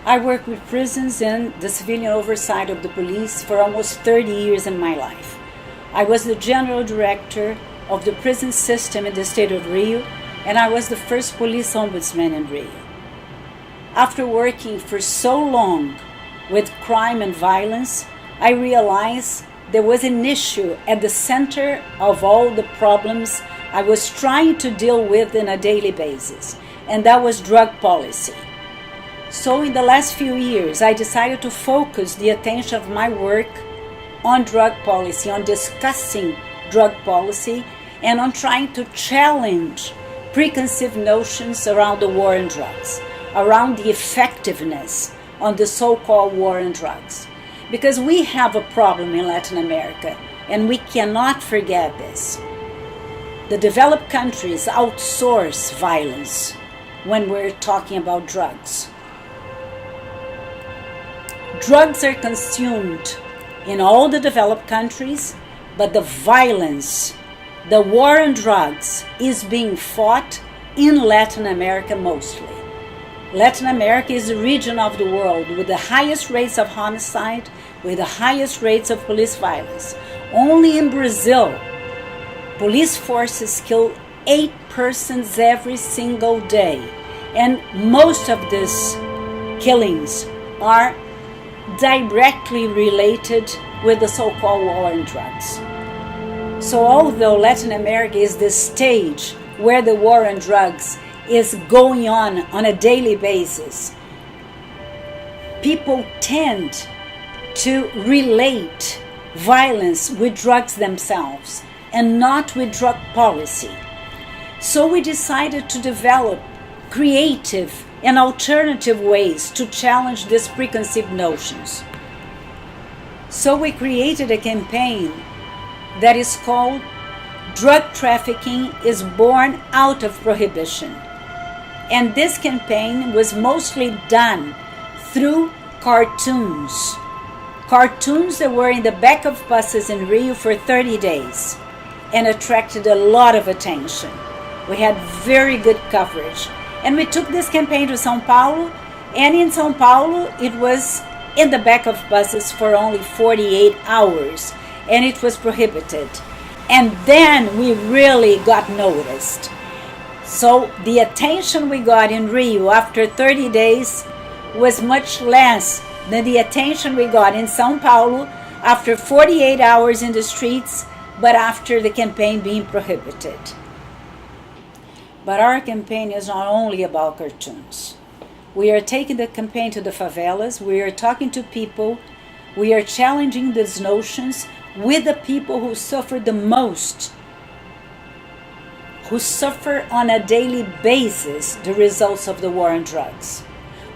I worked with prisons and the civilian oversight of the police for almost 30 years in my life. I was the general director of the prison system in the state of Rio, and I was the first police ombudsman in Rio. After working for so long with crime and violence, I realized there was an issue at the center of all the problems I was trying to deal with on a daily basis, and that was drug policy. So in the last few years, I decided to focus the attention of my work on drug policy, on discussing drug policy, and on trying to challenge preconceived notions around the war on drugs, around the effectiveness on the so-called war on drugs. Because we have a problem in Latin America, and we cannot forget this. The developed countries outsource violence when we're talking about drugs. Drugs are consumed in all the developed countries, but the violence, the war on drugs, is being fought in Latin America mostly. Latin America is the region of the world with the highest rates of homicide, with the highest rates of police violence. Only in Brazil, police forces kill 8 persons every single day, and most of these killings are directly related with the so-called war on drugs. So although Latin America is the stage where the war on drugs is going on a daily basis, people tend to relate violence with drugs themselves and not with drug policy. So we decided to develop creative and alternative ways to challenge these preconceived notions. So we created a campaign that is called Drug Trafficking is Born Out of Prohibition. And this campaign was mostly done through cartoons. Cartoons that were in the back of buses in Rio for 30 days and attracted a lot of attention. We had very good coverage. And we took this campaign to São Paulo, and in São Paulo it was in the back of buses for only 48 hours, and it was prohibited. And then we really got noticed. So the attention we got in Rio after 30 days was much less than the attention we got in São Paulo after 48 hours in the streets, but after the campaign being prohibited. But our campaign is not only about cartoons. We are taking the campaign to the favelas, we are talking to people, we are challenging these notions with the people who suffer the most, who suffer on a daily basis the results of the war on drugs.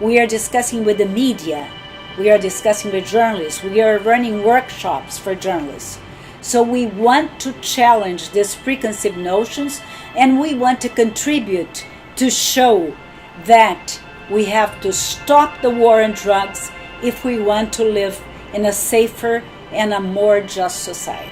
We are discussing with the media, we are discussing with journalists, we are running workshops for journalists. So we want to challenge these preconceived notions, and we want to contribute to show that we have to stop the war on drugs if we want to live in a safer and a more just society.